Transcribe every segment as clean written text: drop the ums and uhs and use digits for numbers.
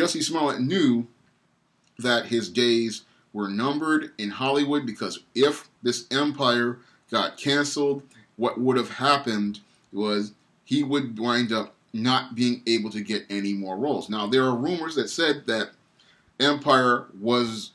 Jussie Smollett knew that his days were numbered in Hollywood, because if this empire got canceled, what would have happened was he would wind up not being able to get any more roles. Now, there are rumors that said that Empire was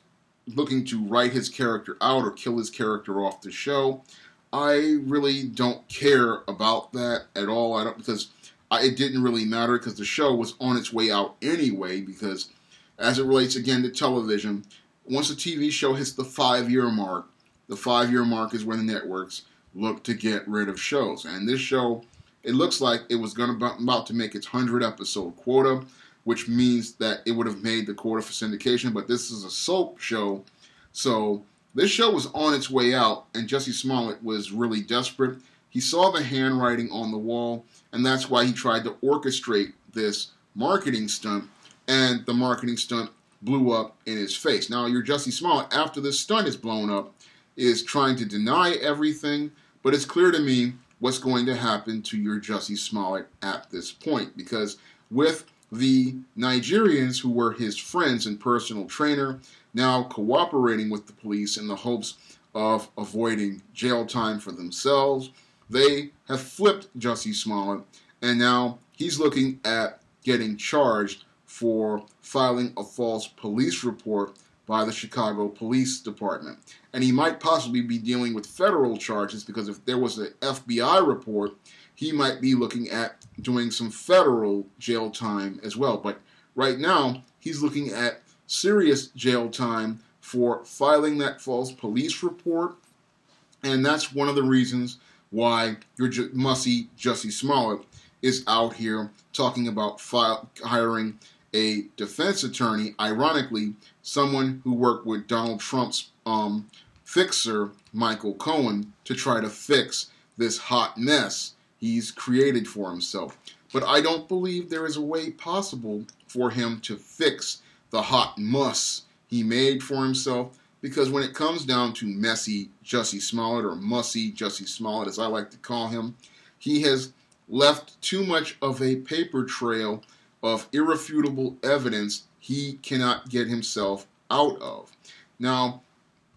looking to write his character out or kill his character off the show. I really don't care about that at all. Because it didn't really matter, because the show was on its way out anyway. Because as it relates again to television, once a TV show hits the 5-year mark, the 5-year mark is when the networks look to get rid of shows. And this show, it looks like it was about to make its 100-episode quota, which means that it would have made the quota for syndication. But this is a soap show, so this show was on its way out, and Jussie Smollett was really desperate. He saw the handwriting on the wall, and that's why he tried to orchestrate this marketing stunt, and the marketing stunt blew up in his face. Now, your Jussie Smollett, after this stunt is blown up, is trying to deny everything, but it's clear to me what's going to happen to your Jussie Smollett at this point, because with the Nigerians who were his friends and personal trainer now cooperating with the police in the hopes of avoiding jail time for themselves, they have flipped Jussie Smollett, and now he's looking at getting charged for filing a false police report by the Chicago Police Department. And he might possibly be dealing with federal charges, because if there was an FBI report, he might be looking at doing some federal jail time as well. But right now, he's looking at serious jail time for filing that false police report. And that's one of the reasons why your Mussy Jussie Smollett is out here talking about hiring a defense attorney, ironically, someone who worked with Donald Trump's fixer, Michael Cohen, to try to fix this hot mess he's created for himself. But I don't believe there is a way possible for him to fix the hot muss he made for himself, because when it comes down to messy Jussie Smollett, or Mussy Jussie Smollett as I like to call him, he has left too much of a paper trail of irrefutable evidence he cannot get himself out of. Now,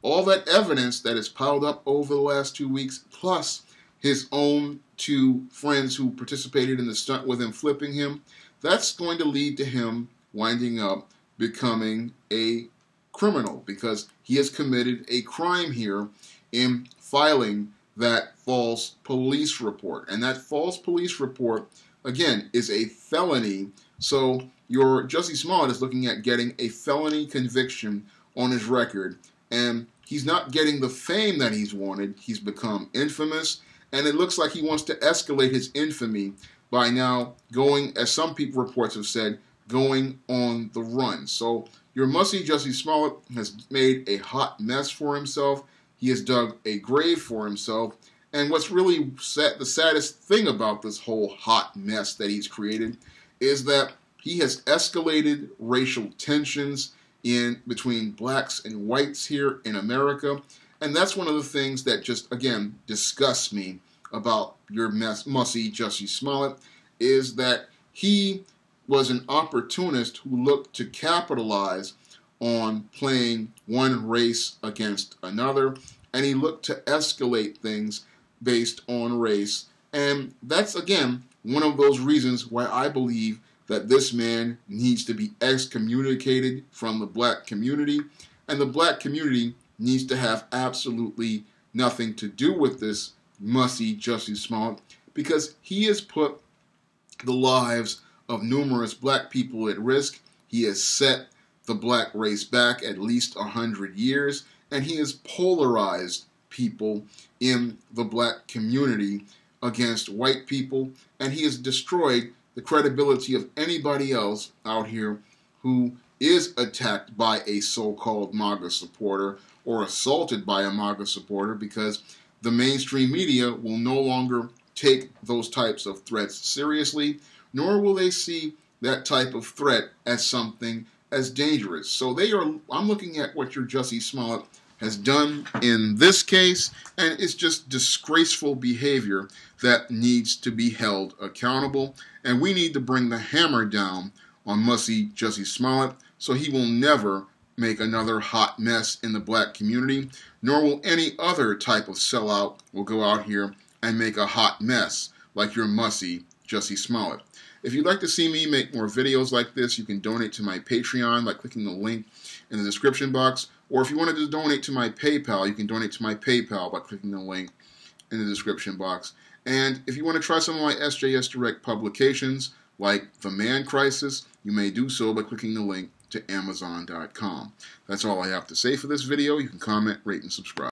all that evidence that is piled up over the last 2 weeks, plus his own 2 friends who participated in the stunt with him flipping him, that's going to lead to him winding up becoming a criminal, because he has committed a crime here in filing that false police report. And that false police report, again, is a felony. So your Jussie Smollett is looking at getting a felony conviction on his record, and he's not getting the fame that he's wanted. He's become infamous, and it looks like he wants to escalate his infamy by now going, as some people reports have said, going on the run. So your Mussy Jussie Smollett has made a hot mess for himself. He has dug a grave for himself. And what's really the saddest thing about this whole hot mess that he's created is that he has escalated racial tensions in between blacks and whites here in America. And that's one of the things that just, again, disgusts me about your Mussy Jussie Smollett, is that he was an opportunist who looked to capitalize on playing one race against another, and he looked to escalate things based on race. And that's, again, one of those reasons why I believe that this man needs to be excommunicated from the black community, and the black community needs to have absolutely nothing to do with this Mussy Jussie Smollett, because he has put the lives of numerous black people at risk. He has set the black race back at least 100 years, and he has polarized people in the black community against white people, and he has destroyed the credibility of anybody else out here who is attacked by a so-called MAGA supporter or assaulted by a MAGA supporter, because the mainstream media will no longer take those types of threats seriously, nor will they see that type of threat as something as dangerous. So I'm looking at what your Jussie Smollett has done in this case, and it's just disgraceful behavior that needs to be held accountable, and we need to bring the hammer down on Mussy Jussie Smollett, so he will never make another hot mess in the black community, nor will any other type of sellout will go out here and make a hot mess like your Mussy Jussie Smollett. If you'd like to see me make more videos like this, you can donate to my Patreon by clicking the link in the description box, or if you wanted to donate to my PayPal, you can donate to my PayPal by clicking the link in the description box. And if you want to try some of my SJS Direct publications, like The Man Crisis, you may do so by clicking the link to Amazon.com. That's all I have to say for this video. You can comment, rate, and subscribe.